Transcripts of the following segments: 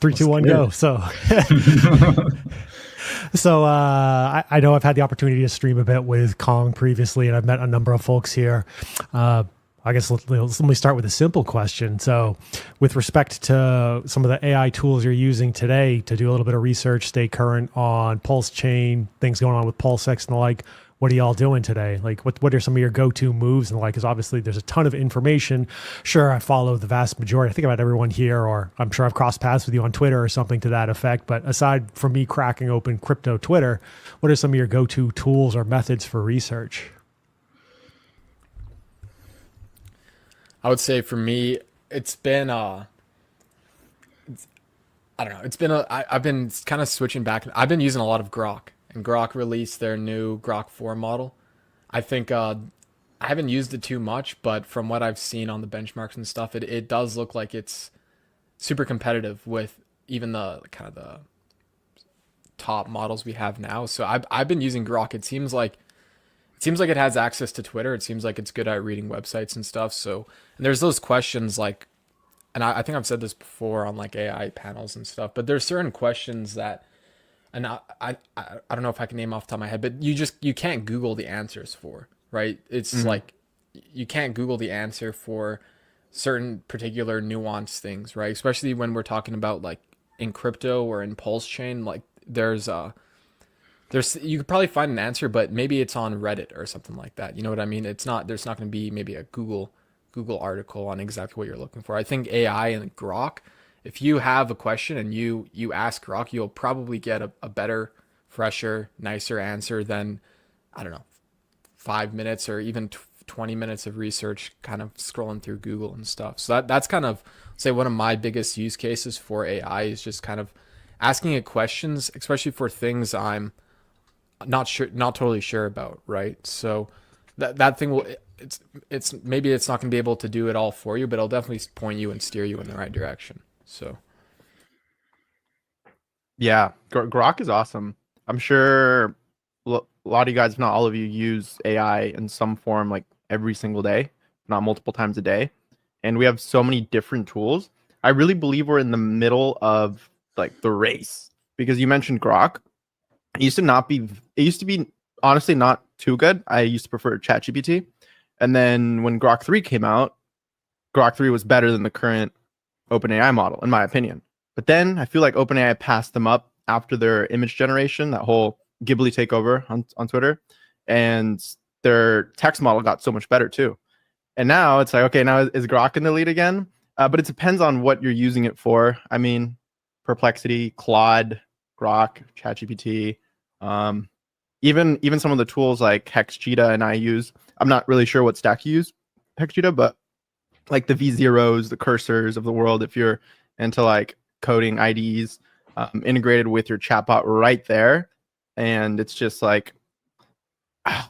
Three, two, one, go. So, I know I've had the opportunity to stream a bit with Kong previously, and I've met a number of folks here. I guess let me start with a simple question. So, with respect to some of the AI tools you're using today to do a little bit of research, stay current on PulseChain, things going on with PulseX and the like, what are y'all doing today? Like, what are some of your go-to moves and the like? Because obviously there's a ton of information. Sure, I follow the vast majority. I think about everyone here, or I'm sure I've crossed paths with you on Twitter or something to that effect. But aside from me cracking open crypto Twitter, what are some of your go-to tools or methods for research? I would say for me, it's been I don't know. I've been kind of switching back. I've been using a lot of Grok, and Grok released their new Grok 4 model. I think I haven't used it too much, but from what I've seen on the benchmarks and stuff, it does look like it's super competitive with even the kind of the top models we have now. So I've been using Grok. It seems like it has access to Twitter. It seems like it's good at reading websites and stuff. So, and there's those questions like, and I think I've said this before on like AI panels and stuff, but there's certain questions that, and I don't know if I can name off the top of my head, but you can't Google the answers for, right? It's like, you can't Google the answer for certain particular nuanced things, right? Especially when we're talking about like in crypto or in PulseChain, like there's you could probably find an answer, but maybe it's on Reddit or something like that. You know what I mean? There's not going to be maybe a Google article on exactly what you're looking for. I think AI and Grok, if you have a question and you ask Grok, you'll probably get a better, fresher, nicer answer than, I don't know, 5 minutes or even 20 minutes of research kind of scrolling through Google and stuff. So that's kind of, say, one of my biggest use cases for AI is just kind of asking it questions, especially for things I'm not totally sure about, right? So that thing will, it's maybe it's not going to be able to do it all for you, but it'll definitely point you and steer you in the right direction. So Yeah, Grok is awesome. I'm sure a lot of you guys, if not all of you, use AI in some form like every single day, not multiple times a day. And we have so many different tools. I really believe we're in the middle of like the race, because you mentioned Grok. It used to be honestly not too good. I used to prefer ChatGPT. And then when Grok 3 came out, Grok 3 was better than the current OpenAI model, in my opinion. But then I feel like OpenAI passed them up after their image generation, that whole Ghibli takeover on Twitter. And their text model got so much better too. And now it's like, okay, now is Grok in the lead again? But it depends on what you're using it for. I mean, Perplexity, Claude, Grok, ChatGPT, even some of the tools like HexCheetah and I use. I'm not really sure what stack you use, HexCheetah, but like the V0s, the cursors of the world, if you're into like coding IDs, integrated with your chatbot right there. And it's just like, I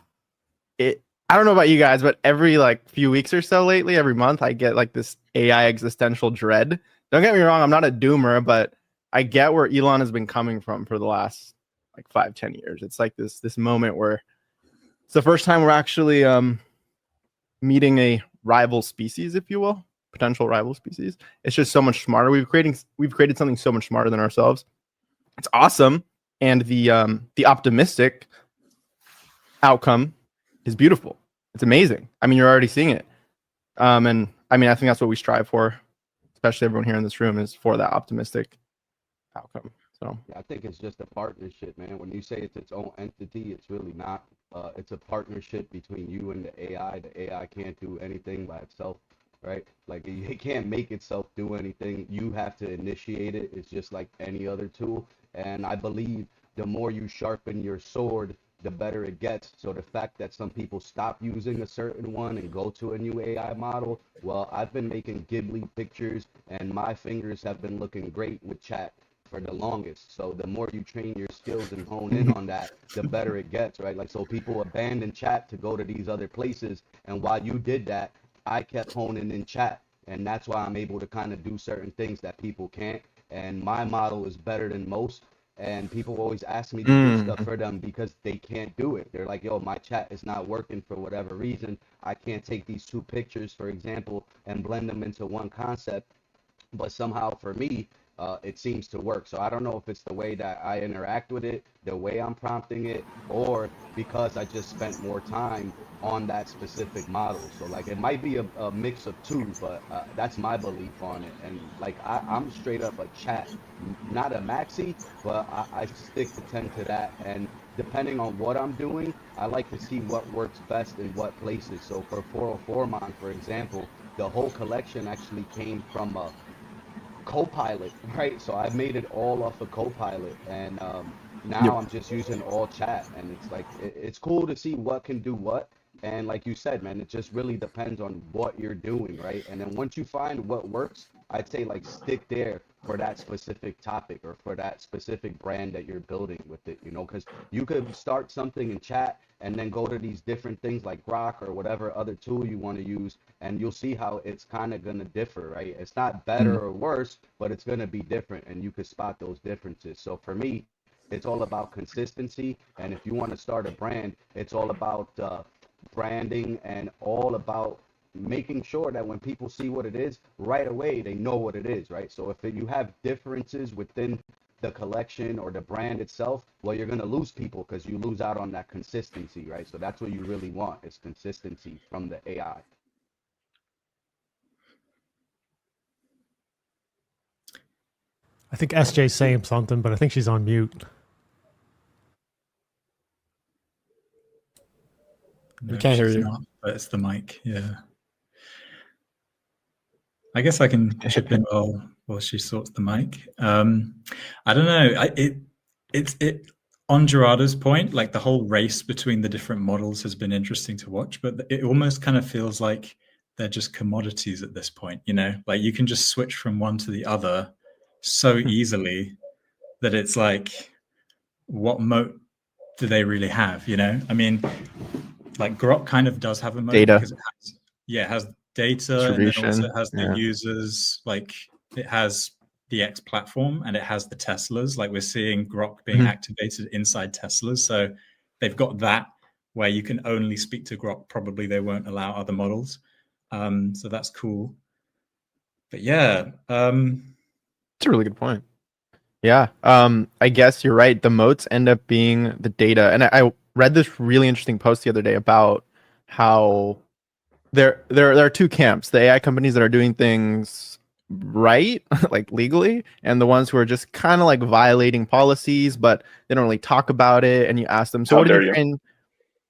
don't know about you guys, but every like few weeks or so lately, every month, I get like this AI existential dread. Don't get me wrong, I'm not a doomer, but I get where Elon has been coming from for the last like 5-10 years. It's like this moment where it's the first time we're actually meeting a rival species, if you will, potential rival species. It's just so much smarter. We've created something so much smarter than ourselves. It's awesome, and the optimistic outcome is beautiful. It's amazing. I mean, you're already seeing it, and I mean, I think that's what we strive for, especially everyone here in this room, is for that optimistic outcome. So Yeah, I think it's just a partnership, man. When you say it's its own entity, it's really not. It's a partnership between you and the AI. The AI can't do anything by itself, right? Like it can't make itself do anything. You have to initiate it. It's just like any other tool. And I believe the more you sharpen your sword, the better it gets. So the fact that some people stop using a certain one and go to a new AI model, well, I've been making Ghibli pictures and my fingers have been looking great with chat for the longest. So the more you train your skills and hone in on that, the better it gets, right? Like, so people abandon chat to go to these other places. And while you did that, I kept honing in chat. And that's why I'm able to kind of do certain things that people can't. And my model is better than most. And people always ask me to do stuff for them because they can't do it. They're like, yo, my chat is not working for whatever reason. I can't take these two pictures, for example, and blend them into one concept. But somehow for me, it seems to work. So I don't know if it's the way that I interact with it, the way I'm prompting it, or because I just spent more time on that specific model. So like it might be a mix of two, but that's my belief on it. And like I'm straight up a chat, not a maxi, but I stick to tend to that. And depending on what I'm doing, I like to see what works best in what places. So for 404 Mon, for example, the whole collection actually came from a Copilot, right? So I made it all off of Copilot, and now I'm just using all chat, and it's like it's cool to see what can do what. And like you said, man, it just really depends on what you're doing, right? And then once you find what works, I'd say like stick there for that specific topic or for that specific brand that you're building with it, you know, because you could start something in chat and then go to these different things like Grok or whatever other tool you want to use, and you'll see how it's kind of going to differ, right? It's not better or worse, but it's going to be different, and you could spot those differences. So for me, it's all about consistency, and if you want to start a brand, it's all about branding and all about making sure that when people see what it is right away, they know what it is, right? So if you have differences within the collection or the brand itself, well, you're going to lose people because you lose out on that consistency, right? So that's what you really want, is consistency from the AI. I think SJ's saying something, but I think she's on mute. We can't hear you. Not, but it's the mic. Yeah. I guess I can chip in while she sorts the mic. I don't know. It's on Gerardo's point, like the whole race between the different models has been interesting to watch, but it almost kind of feels like they're just commodities at this point, you know, like you can just switch from one to the other so easily that it's like, what moat do they really have? You know, I mean, like Grok kind of does have a moat Data. because it has data, and then also it has the users, like it has the X platform and it has the Teslas. Like we're seeing Grok being activated inside Teslas. So they've got that where you can only speak to Grok. Probably they won't allow other models. So that's cool. But yeah. It's a really good point. Yeah. I guess you're right. The moats end up being the data. And I read this really interesting post the other day about how there are two camps: the AI companies that are doing things right, like legally, and the ones who are just kind of like violating policies, but they don't really talk about it. And you ask them, so what did you train?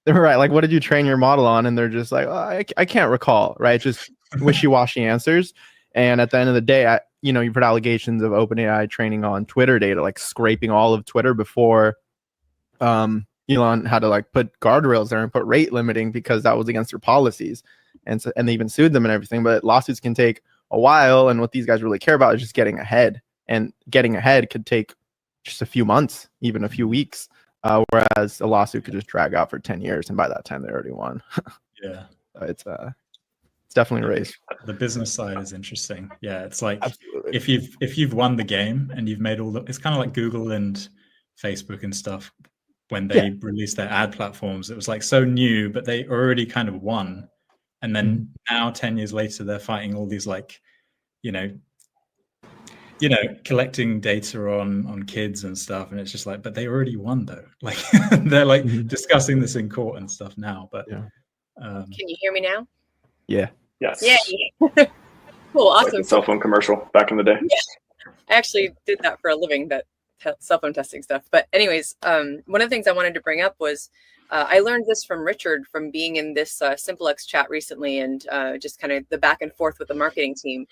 Right, like what did you train your model on? And they're just like, oh, I can't recall, right? Just wishy-washy answers. And at the end of the day, you've heard allegations of OpenAI training on Twitter data, like scraping all of Twitter before Elon had to like put guardrails there and put rate limiting because that was against their policies. And they even sued them and everything. But lawsuits can take a while, and what these guys really care about is just getting ahead. And getting ahead could take just a few months, even a few weeks, whereas a lawsuit could just drag out for 10 years, and by that time they already won. Yeah, it's definitely a race. The business side is interesting. Yeah, it's like Absolutely. if you've won the game and you've made it's kind of like Google and Facebook and stuff when they released their ad platforms. It was like so new, but they already kind of won. And then now 10 years later, they're fighting all these like, collecting data on kids and stuff. And it's just like, but they already won though. Like they're like discussing this in court and stuff now. But can you hear me now? Yeah. Yes. Yeah. Cool. Awesome. Like a cell phone commercial back in the day. Yeah. I actually did that for a living, that cell phone testing stuff. But anyways, one of the things I wanted to bring up was I learned this from Richard from being in this SimpleX chat recently, and just kind of the back and forth with the marketing team,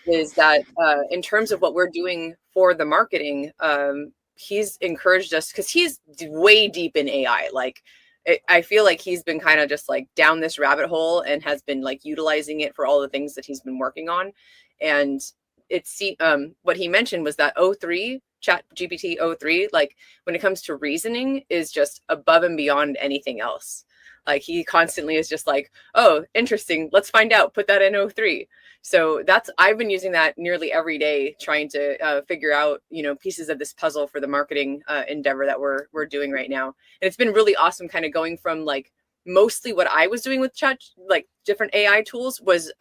is that in terms of what we're doing for the marketing, he's encouraged us because he's way deep in AI. Like I feel like he's been kind of just like down this rabbit hole and has been like utilizing it for all the things that he's been working on. And it's what he mentioned was that O3, ChatGPT O3, like when it comes to reasoning, is just above and beyond anything else. Like he constantly is just like, oh, interesting, let's find out, put that in O3. So I've been using that nearly every day, trying to figure out, pieces of this puzzle for the marketing endeavor that we're doing right now. And it's been really awesome, kind of going from like mostly what I was doing with chat, like different AI tools, was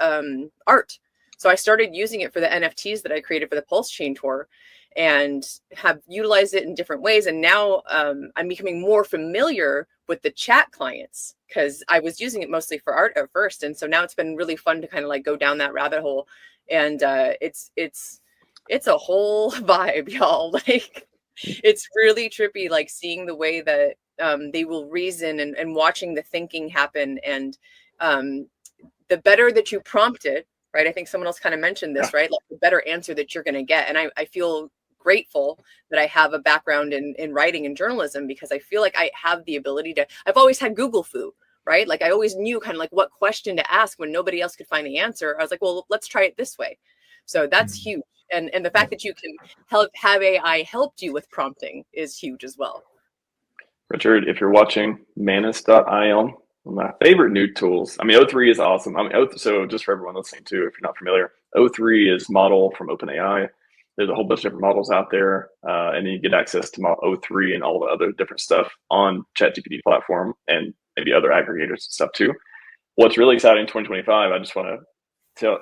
art. So I started using it for the NFTs that I created for the PulseChain tour, and have utilized it in different ways. And now I'm becoming more familiar with the chat clients, because I was using it mostly for art at first. And so now it's been really fun to kind of like go down that rabbit hole. And it's a whole vibe, y'all. Like, it's really trippy, like seeing the way that they will reason, and watching the thinking happen. And the better that you prompt it, right? I think someone else kind of mentioned this, right? Like, the better answer that you're going to get. And I feel grateful that I have a background in writing and journalism, because I feel like I have the ability to, I've always had Google foo, right? Like, I always knew kind of like what question to ask when nobody else could find the answer. I was like, well, let's try it this way. So that's huge. And the fact that you can have AI helped you with prompting is huge as well. Richard, if you're watching, manus.io, one of my favorite new tools. I mean, O3 is awesome. I mean, so just for everyone listening too, if you're not familiar, O3 is model from OpenAI. There's a whole bunch of different models out there, and then you get access to O3 and all the other different stuff on ChatGPT platform, and maybe other aggregators and stuff too. What's really exciting in 2025, I just want to tell,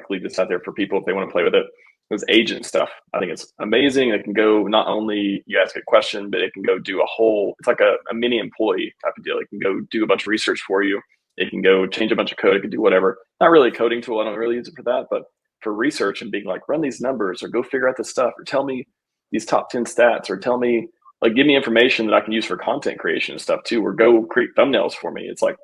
leave this out there for people if they want to play with it. Is agent stuff. I think it's amazing. It can go, not only you ask a question, but it can go do a whole, it's like a mini employee type of deal. It can go do a bunch of research for you. It can go change a bunch of code. It can do whatever. Not really a coding tool. I don't really use it for that, but for research and being like, run these numbers, or go figure out this stuff, or tell me these top 10 stats, or tell me, like, give me information that I can use for content creation and stuff too, or go create thumbnails for me. It's like,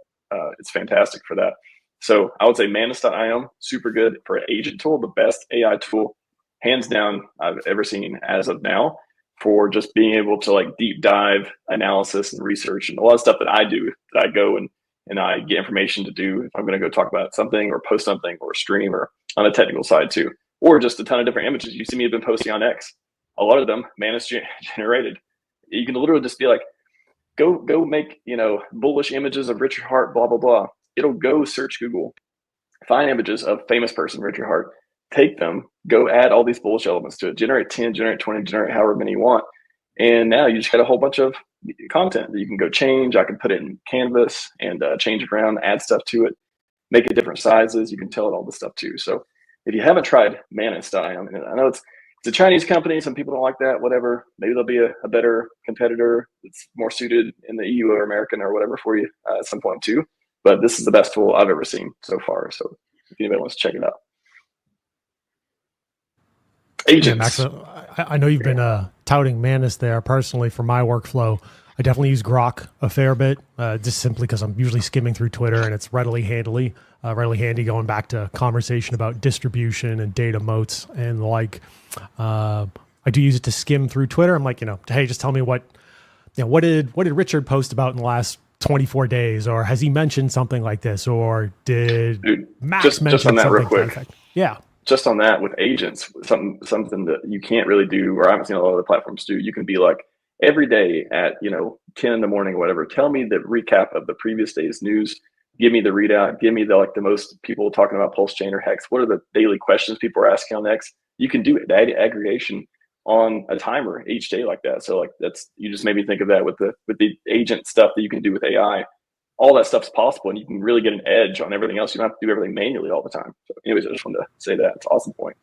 it's fantastic for that. So I would say manus.io, super good for an agent tool, the best AI tool hands down I've ever seen as of now, for just being able to like deep dive analysis and research and a lot of stuff that I do, that I go and I get information to do if I'm going to go talk about something or post something or stream, or on the technical side too, or just a ton of different images. You see me have been posting on X, a lot of them Manus generated. You can literally just be like, go make, bullish images of Richard Hart, blah, blah, blah. It'll go search Google, find images of famous person, Richard Hart, take them, go add all these bullish elements to it, generate 10, generate 20, generate however many you want. And now you just got a whole bunch of content that you can go change. I can put it in Canvas and change it around, add stuff to it, make it different sizes. You can tell it all this stuff too. So if you haven't tried Manus.io, I know it's a Chinese company. Some people don't like that, whatever. Maybe there'll be a better competitor that's more suited in the EU or American or whatever for you at some point too. But this is the best tool I've ever seen so far. So if anybody wants to check it out. Agents. Yeah, Max, I know you've been touting Manus there. Personally, for my workflow, I definitely use Grok a fair bit, just simply because I'm usually skimming through Twitter, and it's readily handy going back to conversation about distribution and data moats and the like. I do use it to skim through Twitter. I'm like, hey, just tell me what did Richard post about in the last 24 days, or has he mentioned something like this, or did Max mention just on that something real quick? Yeah. Just on that with agents, something that you can't really do, or I haven't seen a lot of other platforms do. You can be like, every day at 10 in the morning or whatever, tell me the recap of the previous day's news. Give me the readout. Give me the most people talking about PulseChain or Hex. What are the daily questions people are asking on X? You can do data aggregation on a timer each day like that. So you just made me think of that with the agent stuff that you can do with AI. All that stuff's possible, and you can really get an edge on everything else. You don't have to do everything manually all the time. So anyways, I just wanted to say that. It's an awesome point.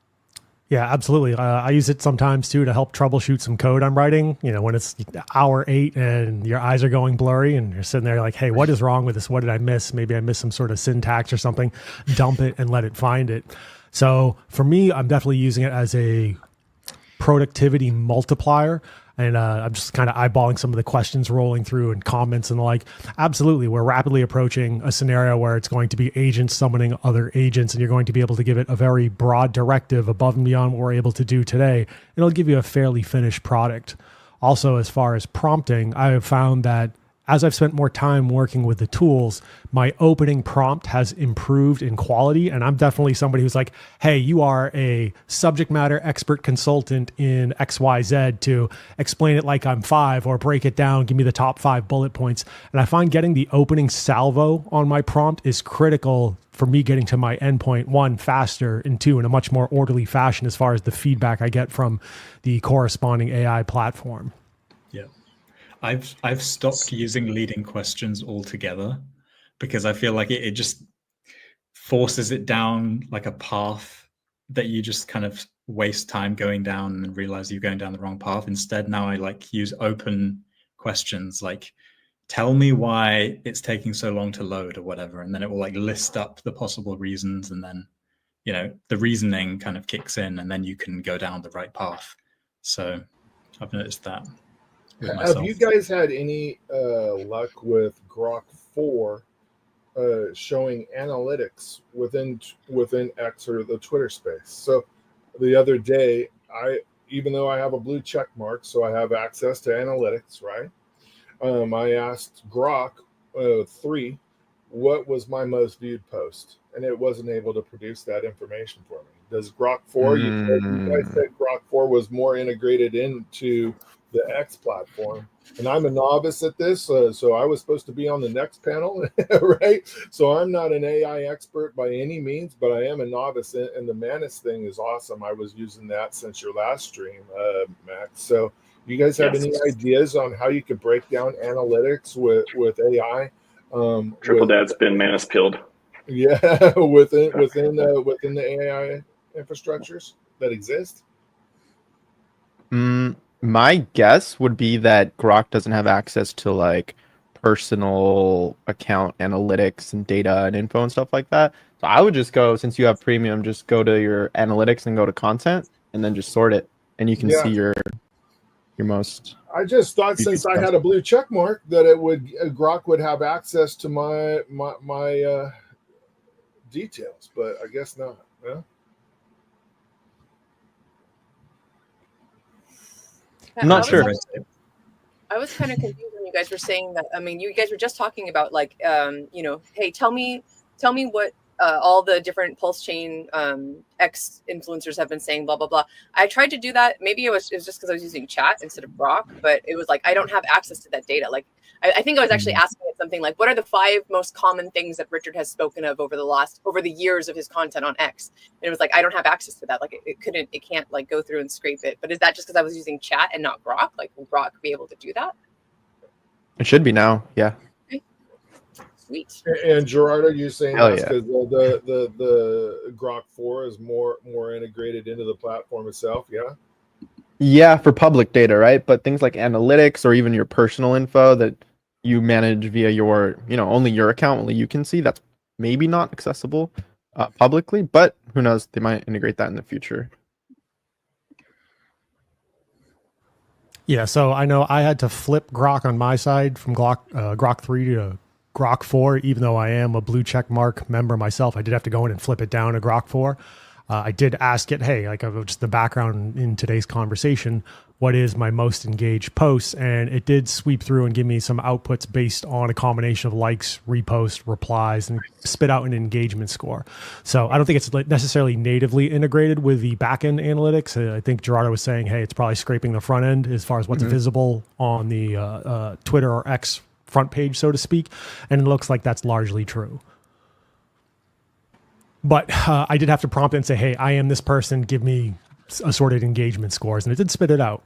Yeah, absolutely. I use it sometimes too to help troubleshoot some code I'm writing. When it's hour 8 and your eyes are going blurry and you're sitting there like, hey, what is wrong with this? What did I miss? Maybe I missed some sort of syntax or something. Dump it and let it find it. So for me, I'm definitely using it as a productivity multiplier. And I'm just kind of eyeballing some of the questions rolling through and comments and the like. Absolutely, we're rapidly approaching a scenario where it's going to be agents summoning other agents, and you're going to be able to give it a very broad directive above and beyond what we're able to do today. It'll give you a fairly finished product. Also, as far as prompting, I have found that as I've spent more time working with the tools, my opening prompt has improved in quality. And I'm definitely somebody who's like, hey, you are a subject matter expert consultant in XYZ, to explain it like I'm 5 or break it down, give me the top 5 bullet points. And I find getting the opening salvo on my prompt is critical for me getting to my endpoint, 1, faster, and 2, in a much more orderly fashion as far as the feedback I get from the corresponding AI platform. Yeah. I've stopped using leading questions altogether, because I feel like it just forces it down like a path that you just kind of waste time going down and realize you're going down the wrong path. Instead, now I like use open questions like, tell me why it's taking so long to load or whatever, and then it will like list up the possible reasons, and then the reasoning kind of kicks in, and then you can go down the right path. So I've noticed that with myself. Have you guys had any luck with Grok 4 showing analytics within X or the Twitter space? So the other day, even though I have a blue check mark, so I have access to analytics, right? I asked Grok 3 what was my most viewed post, and it wasn't able to produce that information for me. Does Grok 4, you guys said Grok 4 was more integrated into the X platform, and I'm a novice at this, so I was supposed to be on the next panel, right? So I'm not an AI expert by any means, but I am a novice, and the Manus thing is awesome. I was using that since your last stream, Max. So you guys have any ideas on how you could break down analytics with AI? Triple Dad's been Manus pilled. Yeah, within the AI infrastructures that exist. My guess would be that Grok doesn't have access to like personal account analytics and data and info and stuff like that. So I would just go, since you have premium, just go to your analytics and go to content and then just sort it, and you can see your most. I just thought since I had a blue check mark that Grok would have access to my details, but I guess not. Yeah. I'm not sure. I was kind of confused when you guys were saying that. I mean, you guys were just talking about like, hey, tell me what all the different PulseChain X influencers have been saying, blah, blah, blah. I tried to do that. Maybe it was just because I was using chat instead of Grok, but it was like, I don't have access to that data. Like, I think I was actually asking it something like, what are the 5 most common things that Richard has spoken of over the years of his content on X? And it was like, I don't have access to that. Like it can't like go through and scrape it. But is that just because I was using chat and not Grok? Like, will Grok be able to do that? It should be now. Yeah. Okay. Sweet. And Gerard, are you saying Hell that's yeah. because the Grok 4 is more integrated into the platform itself? Yeah. Yeah, for public data, right? But things like analytics or even your personal info that you manage via your, only your account, only you can see, that's maybe not accessible publicly, but who knows? They might integrate that in the future. Yeah, so I know I had to flip Grok on my side from Grok 3 to Grok 4, even though I am a blue check mark member myself. I did have to go in and flip it down to Grok 4. I did ask it, hey, like just the background in today's conversation, what is my most engaged posts? And it did sweep through and give me some outputs based on a combination of likes, reposts, replies, and spit out an engagement score. So I don't think it's necessarily natively integrated with the backend analytics. I think Gerardo was saying, hey, it's probably scraping the front end as far as what's visible on the Twitter or X front page, so to speak. And it looks like that's largely true. But I did have to prompt it and say, hey, I am this person. Give me assorted engagement scores. And it did spit it out.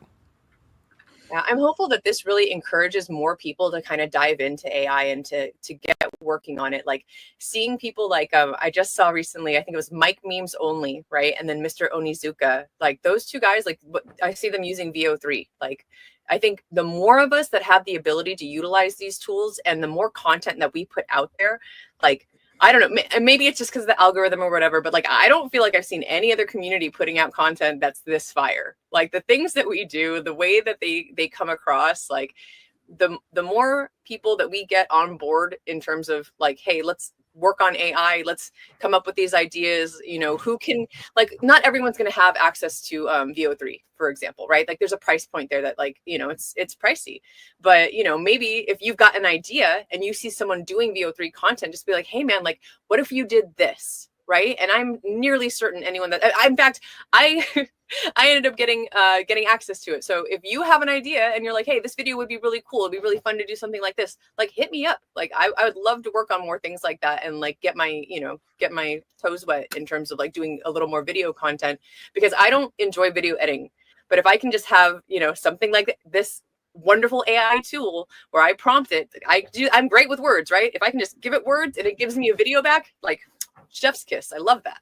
Yeah, I'm hopeful that this really encourages more people to kind of dive into AI and to get working on it. Like seeing people like I just saw recently, I think it was Mike Memes Only, right? And then Mr. Onizuka, like those two guys, like I see them using VO3. Like I think the more of us that have the ability to utilize these tools and the more content that we put out there, like I don't know, maybe it's just because of the algorithm or whatever, but like, I don't feel like I've seen any other community putting out content that's this fire. Like the things that we do, the way that they come across, like the more people that we get on board in terms of like, hey, let's work on AI, let's come up with these ideas, who can, like, not everyone's going to have access to VO3, for example, right? Like there's a price point there that like, it's pricey, but maybe if you've got an idea and you see someone doing VO3 content, just be like, hey man, like what if you did this? Right. And I'm nearly certain anyone that in fact, I ended up getting access to it. So if you have an idea and you're like, hey, this video would be really cool, it'd be really fun to do something like this, like hit me up. Like I would love to work on more things like that and like get my toes wet in terms of like doing a little more video content, because I don't enjoy video editing. But if I can just have, something like this wonderful AI tool where I prompt it, I'm great with words, right? If I can just give it words and it gives me a video back, like chef's kiss. I love that.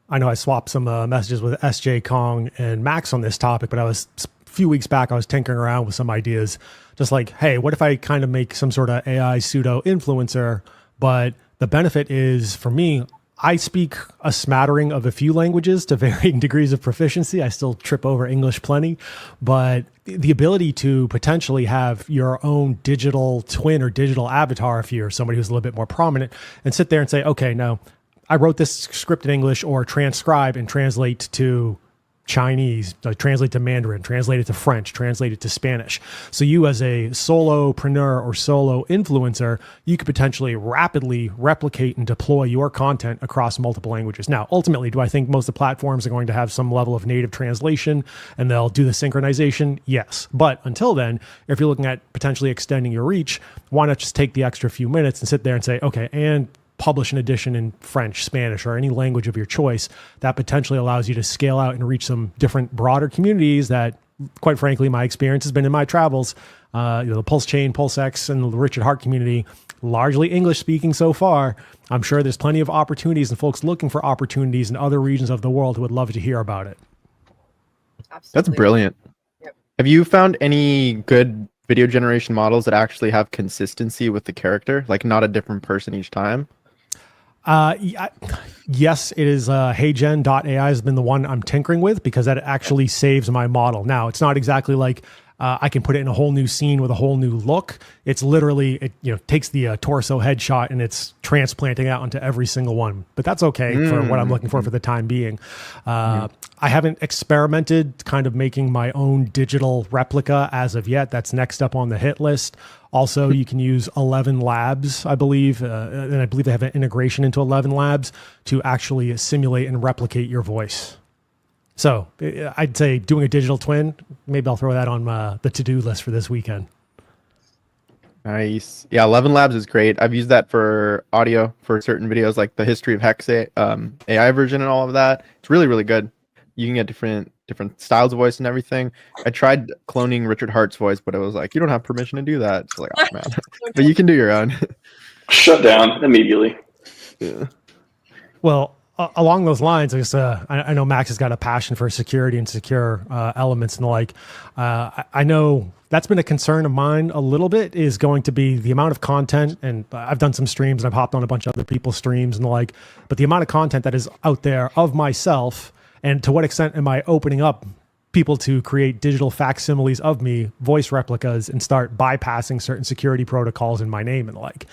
I know I swapped some messages with SJ, Kong, and Max on this topic, but a few weeks back, I was tinkering around with some ideas, just like, hey, what if I kind of make some sort of AI pseudo influencer? But the benefit is, for me, I speak a smattering of a few languages to varying degrees of proficiency. I still trip over English plenty, but the ability to potentially have your own digital twin or digital avatar, if you're somebody who's a little bit more prominent, and sit there and say, okay, no, I wrote this script in English, or transcribe and translate to Chinese, translate to Mandarin, translate it to French, translate it to Spanish. So you, as a solopreneur or solo influencer, you could potentially rapidly replicate and deploy your content across multiple languages. Now, ultimately, do I think most of the platforms are going to have some level of native translation and they'll do the synchronization? Yes. But until then, if you're looking at potentially extending your reach, why not just take the extra few minutes and sit there and say, okay, and publish an edition in French, Spanish, or any language of your choice that potentially allows you to scale out and reach some different broader communities that, quite frankly, my experience has been in my travels. The PulseChain, PulseX, and the Richard Hart community, largely English speaking so far. I'm sure there's plenty of opportunities and folks looking for opportunities in other regions of the world who would love to hear about it. Absolutely. That's brilliant. Yep. Have you found any good video generation models that actually have consistency with the character, like not a different person each time? Yes, it is. HeyGen.ai has been the one I'm tinkering with because that actually saves my model. Now, it's not exactly like I can put it in a whole new scene with a whole new look. It's literally, it takes the torso headshot and it's transplanting out onto every single one. But that's okay for what I'm looking for the time being. I haven't experimented kind of making my own digital replica as of yet. That's next up on the hit list. Also, you can use 11 Labs, I believe, and I believe they have an integration into 11 Labs to actually simulate and replicate your voice. So I'd say doing a digital twin, maybe I'll throw that on the to-do list for this weekend. Nice. Yeah, 11 Labs is great. I've used that for audio for certain videos, like the history of Hex AI version and all of that. It's really, really good. You can get different styles of voice and everything. I tried cloning Richard Hart's voice, but it was like, you don't have permission to do that. It's like, oh man. But you can do your own. Shut down immediately. Yeah. Well, along those lines, I know Max has got a passion for security and secure elements and the like. I know that's been a concern of mine a little bit, is going to be the amount of content. And I've done some streams and I've hopped on a bunch of other people's streams and the like, but the amount of content that is out there of myself, and to what extent am I opening up people to create digital facsimiles of me, voice replicas, and start bypassing certain security protocols in my name and the like.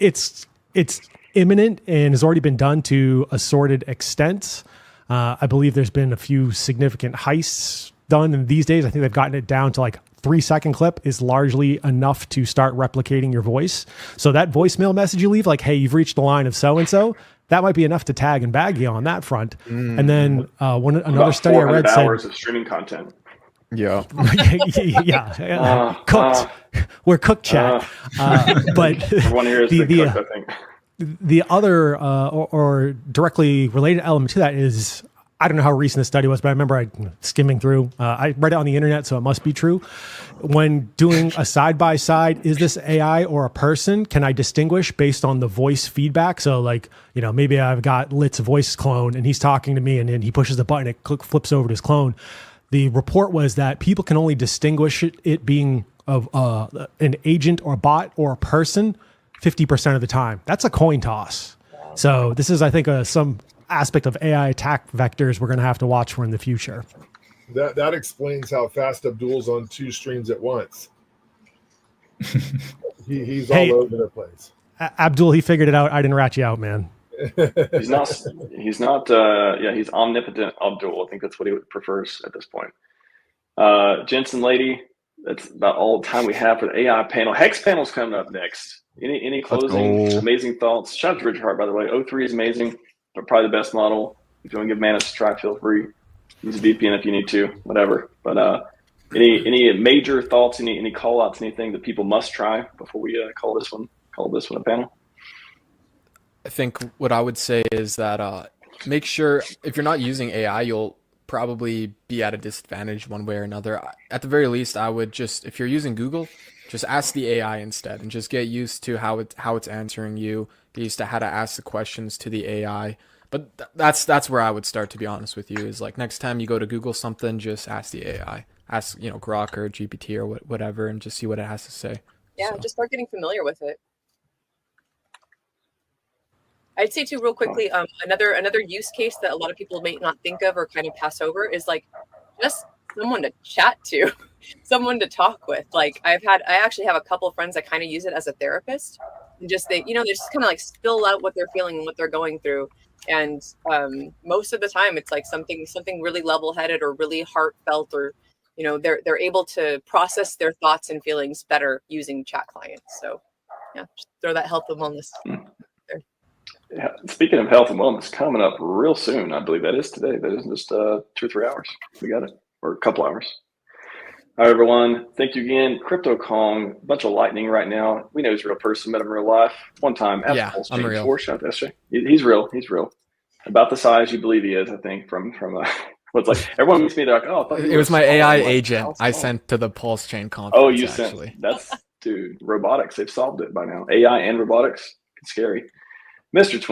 It's imminent and has already been done to assorted extents. I believe there's been a few significant heists done, and these days I think they've gotten it down to like 3-second clip is largely enough to start replicating your voice. So that voicemail message you leave, like, hey, you've reached the line of so-and-so, that might be enough to tag and bag you on that front. And then another study I read said hours of streaming content. Yeah. Cooked. We're cooked, chat. But Everyone here is cooked, I think. The other or directly related element to that is, I don't know how recent the study was, but I remember skimming through. I read it on the internet, so it must be true. When doing a side-by-side, is this AI or a person? Can I distinguish based on the voice feedback? So like, maybe I've got Lit's voice clone and he's talking to me and then he pushes the button, it flips over to his clone. The report was that people can only distinguish it being of an agent or bot or a person 50% of the time. That's a coin toss. So this is, I think, some aspect of AI attack vectors we're going to have to watch for in the future. That explains how fast Abdul's on 2 streams at once. He's all over the place. Abdul, he figured it out. I didn't rat you out, man. He's not he's omnipotent Abdul. I think that's what he prefers at this point. Jensen lady, that's about all the time we have for the AI panel. Hex panel's coming up next. Any closing amazing thoughts? Shout out to Richard Hart, by the way. 03 is amazing, but probably the best model. If you want to give Manus a try, feel free. Use a VPN if you need to, whatever. But any major thoughts, any call outs, anything that people must try before we call this one a panel? I think what I would say is that make sure, if you're not using AI, you'll probably be at a disadvantage one way or another. At the very least, I would just, if you're using Google, just ask the AI instead and just get used to how it's answering you. Get used to how to ask the questions to the AI. But that's where I would start, to be honest with you, is like next time you go to Google something, just ask the AI, ask, you know, Grok or GPT or whatever, and just see what it has to say. Yeah, So. just start getting familiar with it. I'd say too, real quickly, another use case that a lot of people may not think of or kind of pass over is like just someone to chat to, someone to talk with. Like I actually have a couple of friends that kind of use it as a therapist, and just they just kind of like spill out what they're feeling and what they're going through. And most of the time, it's like something really level-headed or really heartfelt, or you know, they're able to process their thoughts and feelings better using chat clients. So yeah, just throw that health and wellness. Yeah, speaking of health and wellness, coming up real soon, I believe that is today. That is just 2 or 3 hours. We got it, or a couple hours. All right, everyone. Thank you again. Crypto Kong, bunch of lightning right now. We know he's a real person, met him in real life. One time at Yeah, I'm real. PulseChain 4, shout out to SJ. He's real. He's real. About the size you believe he is, I think, from what's like, everyone meets me, they're like, oh, I thought It was my small. AI Like, agent I sent to the PulseChain conference. Oh, you actually. sent. That's, dude, robotics. They've solved it by now. AI and robotics. It's scary. Mr.